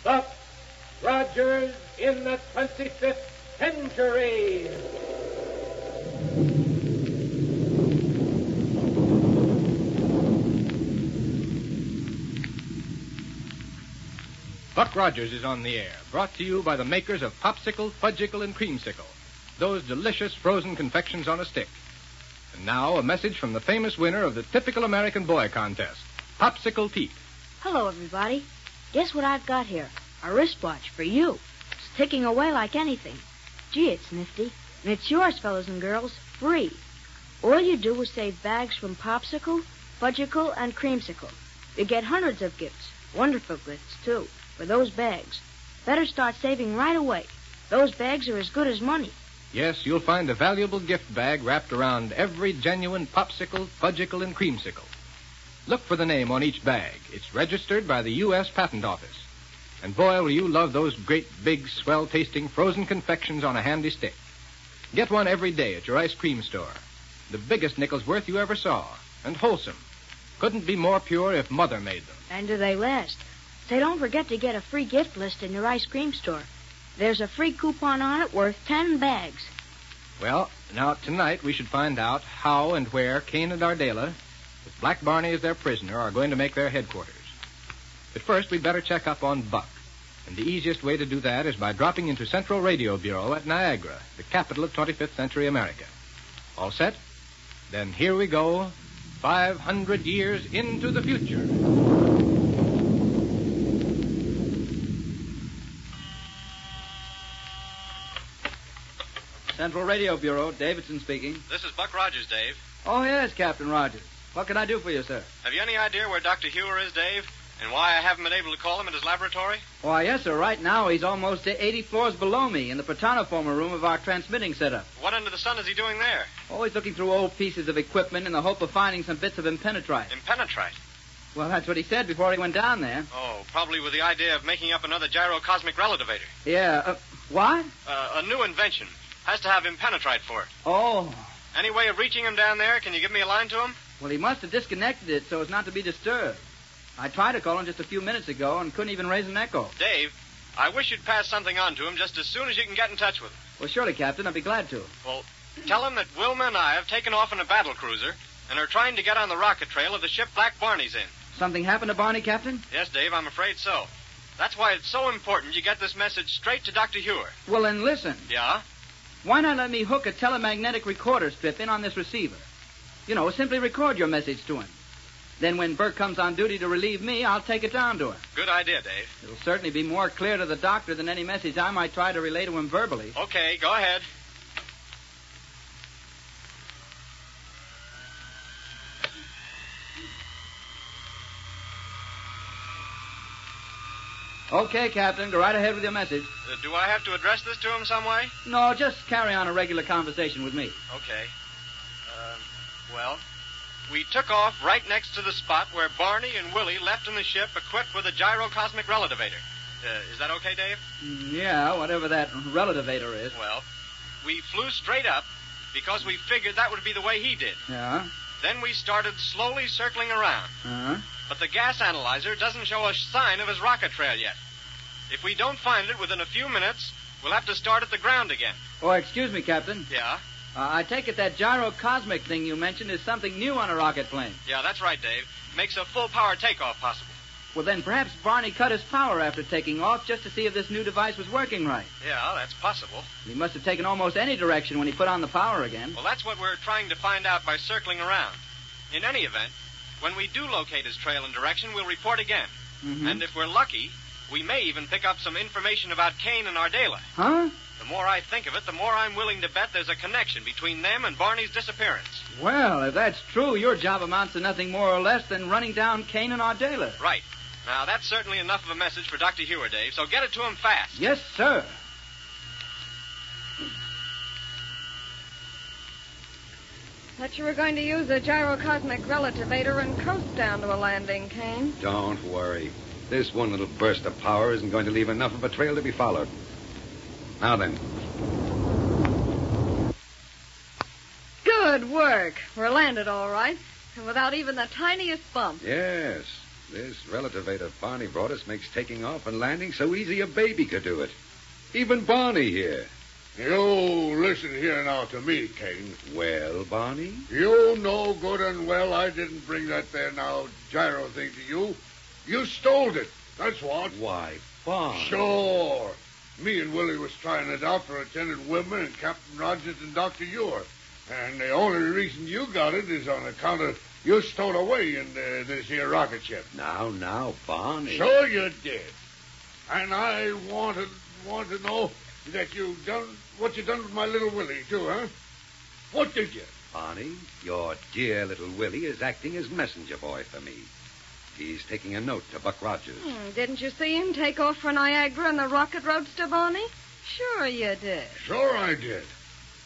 Buck Rogers in the 25th century. Buck Rogers is on the air, brought to you by the makers of Popsicle, Fudgicle, and Creamsicle, those delicious frozen confections on a stick. And now, a message from the famous winner of the Typical American Boy contest, Popsicle Pete. Hello, everybody. Guess what I've got here? A wristwatch for you. It's ticking away like anything. Gee, it's nifty. And it's yours, fellas and girls, free. All you do is save bags from Popsicle, Fudgicle, and Creamsicle. You get hundreds of gifts, wonderful gifts, too, for those bags. Better start saving right away. Those bags are as good as money. Yes, you'll find a valuable gift bag wrapped around every genuine Popsicle, Fudgicle, and Creamsicle. Look for the name on each bag. It's registered by the U.S. Patent Office. And boy, will you love those great, big, swell-tasting frozen confections on a handy stick. Get one every day at your ice cream store. The biggest nickel's worth you ever saw. And wholesome. Couldn't be more pure if Mother made them. And do they last? Say, don't forget to get a free gift list in your ice cream store. There's a free coupon on it worth 10 bags. Well, now, tonight we should find out how and where Cain and Ardela, with Black Barney as their prisoner, are going to make their headquarters. But first, we'd better check up on Buck. And the easiest way to do that is by dropping into Central Radio Bureau at Niagara, the capital of 25th century America. All set? Then here we go, 500 years into the future. Central Radio Bureau, Davidson speaking. This is Buck Rogers, Dave. Oh, yes, Captain Rogers. What can I do for you, sir? Have you any idea where Dr. Hewer is, Dave? And why I haven't been able to call him at his laboratory? Why, yes, sir. Right now, he's almost 80 floors below me in the protoniformer room of our transmitting setup. What under the sun is he doing there? Oh, he's looking through old pieces of equipment in the hope of finding some bits of impenetrite. Impenetrite? Well, that's what he said before he went down there. Oh, probably with the idea of making up another gyrocosmic relativator. Yeah, what? A new invention. Has to have impenetrite for it. Oh. Any way of reaching him down there? Can you give me a line to him? Well, he must have disconnected it so as not to be disturbed. I tried to call him just a few minutes ago and couldn't even raise an echo. Dave, I wish you'd pass something on to him just as soon as you can get in touch with him. Well, surely, Captain. I'd be glad to. Well, tell him that Wilma and I have taken off in a battle cruiser and are trying to get on the rocket trail of the ship Black Barney's in. Something happened to Barney, Captain? Yes, Dave, I'm afraid so. That's why it's so important you get this message straight to Dr. Hewer. Well, then listen. Yeah? Why not let me hook a telemagnetic recorder strip in on this receiver? You know, simply record your message to him. Then when Burke comes on duty to relieve me, I'll take it down to him. Good idea, Dave. It'll certainly be more clear to the doctor than any message I might try to relay to him verbally. Okay, go ahead. Okay, Captain, go right ahead with your message. Do I have to address this to him some way? No, just carry on a regular conversation with me. Okay. Well, we took off right next to the spot where Barney and Willie left in the ship equipped with a gyrocosmic relativator. Is that okay, Dave? Yeah, whatever that relativator is. Well, we flew straight up because we figured that would be the way he did. Yeah? Then we started slowly circling around. Uh-huh. But the gas analyzer doesn't show a sign of his rocket trail yet. If we don't find it within a few minutes, we'll have to start at the ground again. Oh, excuse me, Captain. Yeah? I take it that gyrocosmic thing you mentioned is something new on a rocket plane. Yeah, that's right, Dave. Makes a full-power takeoff possible. Well, then perhaps Barney cut his power after taking off just to see if this new device was working right. Yeah, that's possible. He must have taken almost any direction when he put on the power again. Well, that's what we're trying to find out by circling around. In any event, when we do locate his trail and direction, we'll report again. Mm-hmm. And if we're lucky, we may even pick up some information about Cain and Ardela. Huh? The more I think of it, the more I'm willing to bet there's a connection between them and Barney's disappearance. Well, if that's true, your job amounts to nothing more or less than running down Cain and Ardela. Right. Now, that's certainly enough of a message for Dr. Hewer, Dave, so get it to him fast. Yes, sir. Thought you were going to use a gyrocosmic relativator and coast down to a landing, Cain. Don't worry. This one little burst of power isn't going to leave enough of a trail to be followed. Now then. Good work. We're landed all right, and without even the tiniest bump. Yes. This relativator Barney brought us makes taking off and landing so easy a baby could do it. Even Barney here. You listen here now to me, Kane. Well, Barney? You know good and well I didn't bring that there now gyro thing to you. You stole it. That's what. Why, Barney. Sure. Me and Willie was trying it out for Lieutenant Whitman and Captain Rogers and Dr. Ewer. And the only reason you got it is on account of you stowed away in this here rocket ship. Now, Barney. Sure you did. And I want to know that you done what you done with my little Willie, too, huh? What did you? Barney, your dear little Willie is acting as messenger boy for me. He's taking a note to Buck Rogers. Didn't you see him take off for Niagara in the rocket roadster, Barney? Sure you did. Sure I did.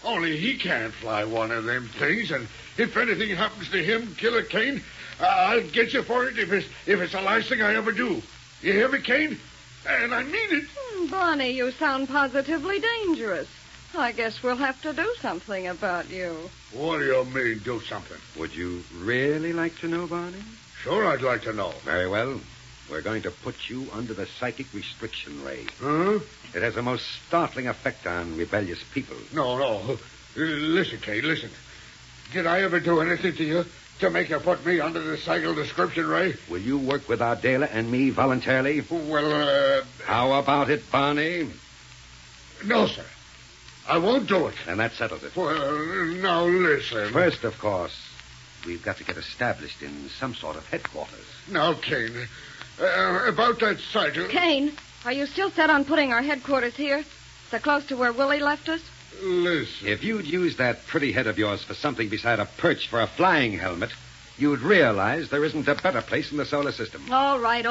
Only he can't fly one of them things, and if anything happens to him, Killer Kane, I'll get you for it if it's the last thing I ever do. You hear me, Kane? And I mean it. Barney, you sound positively dangerous. I guess we'll have to do something about you. What do you mean, do something? Would you really like to know, Barney? Sure, I'd like to know. Very well. We're going to put you under the psychic restriction ray. Huh? It has a most startling effect on rebellious people. No. Listen, Kane, listen. Did I ever do anything to you to make you put me under the psychic description ray? Will you work with Ardela and me voluntarily? Well, How about it, Barney? No, sir. I won't do it. Then that settles it. Well, now listen. First, of course, we've got to get established in some sort of headquarters. Now, Kane, about that cycle... Kane, are you still set on putting our headquarters here? So close to where Willie left us? Listen. If you'd use that pretty head of yours for something beside a perch for a flying helmet, you'd realize there isn't a better place in the solar system. All right.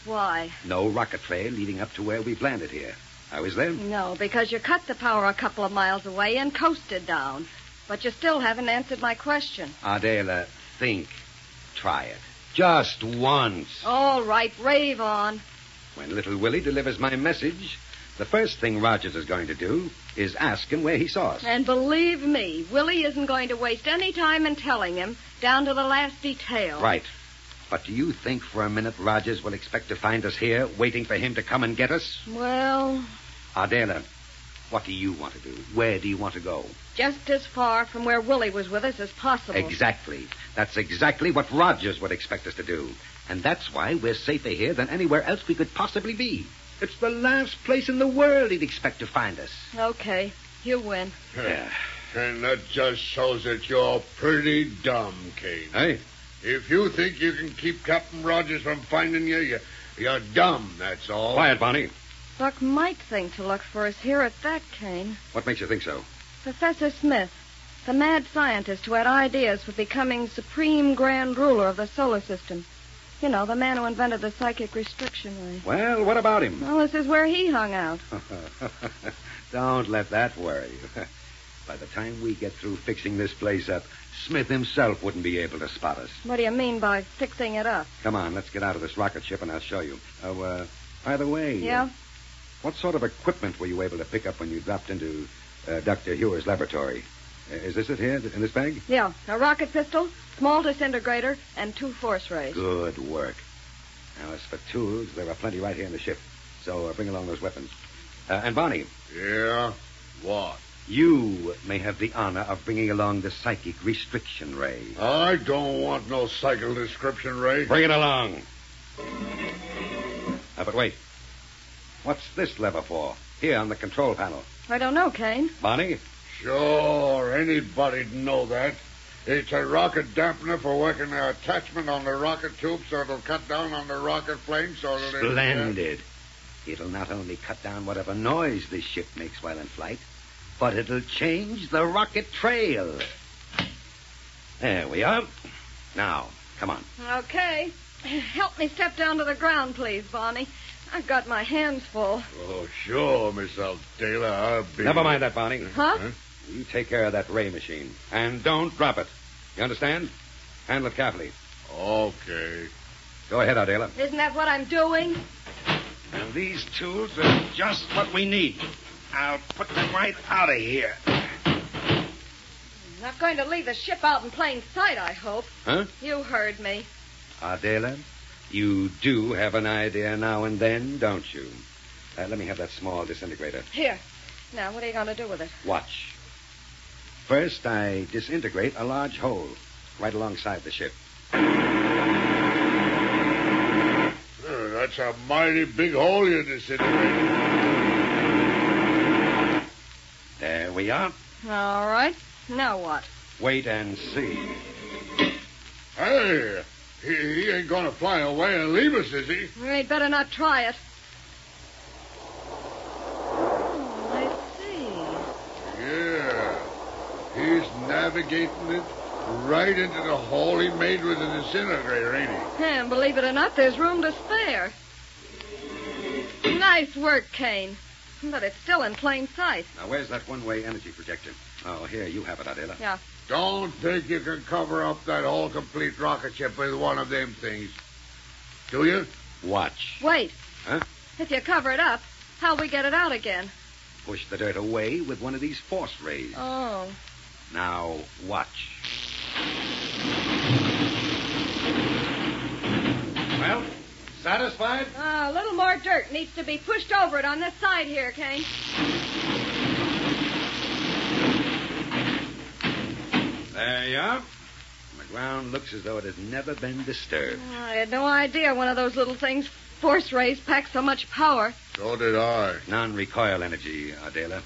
Why? No rocket trail leading up to where we've landed here. How is there? No, because you cut the power a couple of miles away and coasted down. But you still haven't answered my question. Ardela, think. Try it. Just once. All right, rave on. When little Willie delivers my message, the first thing Rogers is going to do is ask him where he saw us. And believe me, Willie isn't going to waste any time in telling him, down to the last detail. Right. But do you think for a minute Rogers will expect to find us here, waiting for him to come and get us? Well... Ardela, what do you want to do? Where do you want to go? Just as far from where Willie was with us as possible. Exactly. That's exactly what Rogers would expect us to do. And that's why we're safer here than anywhere else we could possibly be. It's the last place in the world he'd expect to find us. Okay, you win. Yeah. And that just shows that you're pretty dumb, Kane. Hey? If you think you can keep Captain Rogers from finding you, you're dumb, that's all. Quiet, Bonnie. Buck might think to look for us here at that, Kane. What makes you think so? Professor Smith, the mad scientist who had ideas for becoming supreme grand ruler of the solar system. You know, the man who invented the psychic restriction ray. Well, what about him? Well, this is where he hung out. Don't let that worry you. By the time we get through fixing this place up, Smith himself wouldn't be able to spot us. What do you mean by fixing it up? Come on, let's get out of this rocket ship and I'll show you. Oh, by the way... Yeah? What sort of equipment were you able to pick up when you dropped into Dr. Ewer's laboratory? Is this it here, in this bag? Yeah, a rocket pistol, small disintegrator, and 2 force rays. Good work. Now, as for tools, there are plenty right here in the ship. So bring along those weapons. And Barney. Yeah? What? You may have the honor of bringing along the psychic restriction ray. I don't want no psychic description ray. Bring it along. But wait. What's this lever for? Here on the control panel. I don't know, Kane. Bonnie? Sure, anybody'd know that. It's a rocket dampener for working the attachment on the rocket tube so it'll cut down on the rocket flame so it'll... Splendid. It'll not only cut down whatever noise this ship makes while in flight, but it'll change the rocket trail. There we are. Now, come on. Okay. Help me step down to the ground, please, Barney. I've got my hands full. Oh, sure, Miss Aldela. I'll be... Never mind that, Barney. Huh? You take care of that ray machine. And don't drop it. You understand? Handle it carefully. Okay. Go ahead, Ardela. Isn't that what I'm doing? And these tools are just what we need. I'll put them right out of here. Not going to leave the ship out in plain sight, I hope. Huh? You heard me. Ardela, You do have an idea now and then, don't you? Let me have that small disintegrator. Here. Now, what are you going to do with it? Watch. First, I disintegrate a large hole right alongside the ship. That's a mighty big hole you disintegrated. There we are. All right. Now what? Wait and see. Hey, he ain't going to fly away and leave us, is he? We'd better not try it. Oh, I see. Yeah. He's navigating it right into the hole he made with the disintegrator, ain't he? And believe it or not, there's room to spare. Nice work, Kane. But it's still in plain sight. Now, where's that one-way energy projector? Oh, here, you have it, Adela. Yeah. Don't think you can cover up that whole complete rocket ship with one of them things. Do you? Watch. Wait. Huh? If you cover it up, how'll we get it out again? Push the dirt away with one of these force rays. Oh. Now, watch. Well, satisfied? A little more dirt needs to be pushed over it on this side here, Kane. There you are. The ground looks as though it has never been disturbed. I had no idea one of those little things, force rays, packed so much power. So did I. Non-recoil energy, Adela.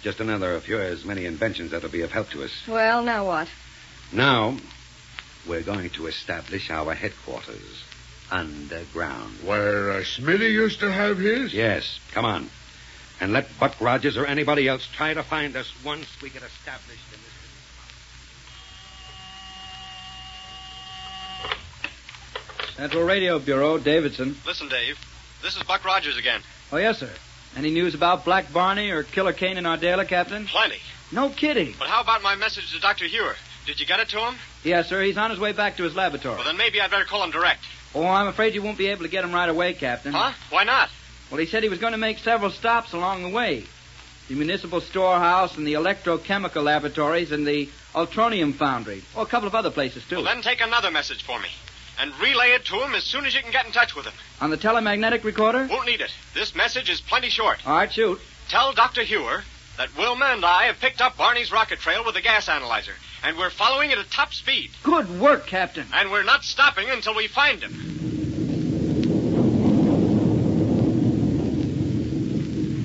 Just another of yours many inventions that'll be of help to us. Well, now what? Now, we're going to establish our headquarters underground. Where Smitty used to have his? Yes, come on. And let Buck Rogers or anybody else try to find us once we get established in this. Central Radio Bureau, Davidson. Listen, Dave. This is Buck Rogers again. Oh, yes, sir. Any news about Black Barney or Killer Kane in Ardela, Captain? Plenty. No kidding. But how about my message to Dr. Hewer? Did you get it to him? Yes, sir. He's on his way back to his laboratory. Well, then maybe I'd better call him direct. Oh, I'm afraid you won't be able to get him right away, Captain. Huh? Why not? Well, he said he was going to make several stops along the way. The municipal storehouse and the electrochemical laboratories and the ultronium foundry. Oh, a couple of other places, too. Well, then take another message for me. And relay it to him as soon as you can get in touch with him. On the telemagnetic recorder? Won't need it. This message is plenty short. All right, shoot. Tell Dr. Hewer that Wilma and I have picked up Barney's rocket trail with a gas analyzer, and we're following it at top speed. Good work, Captain. And we're not stopping until we find him.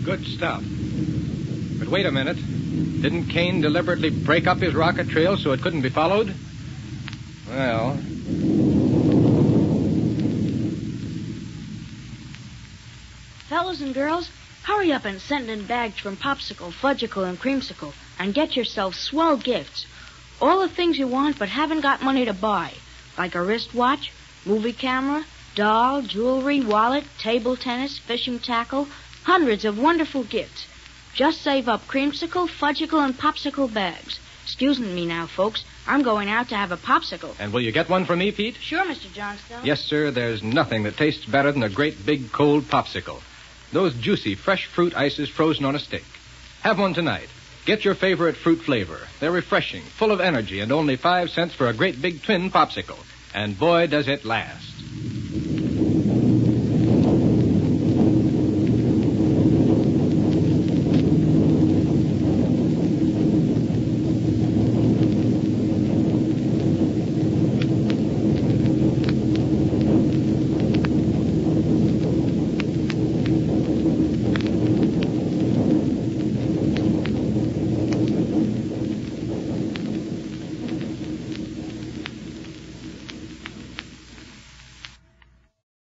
Good stuff. But wait a minute. Didn't Kane deliberately break up his rocket trail so it couldn't be followed? Well... Fellas and girls, hurry up and send in bags from Popsicle, Fudgicle, and Creamsicle, and get yourself swell gifts. All the things you want but haven't got money to buy, like a wristwatch, movie camera, doll, jewelry, wallet, table tennis, fishing tackle, hundreds of wonderful gifts. Just save up Creamsicle, Fudgicle, and Popsicle bags. Excuse me now, folks. I'm going out to have a popsicle. And will you get one for me, Pete? Sure, Mr. Johnstone. Yes, sir. There's nothing that tastes better than a great big cold popsicle. Those juicy, fresh fruit ices frozen on a stick. Have one tonight. Get your favorite fruit flavor. They're refreshing, full of energy, and only 5 cents for a great big twin popsicle. And boy, does it last.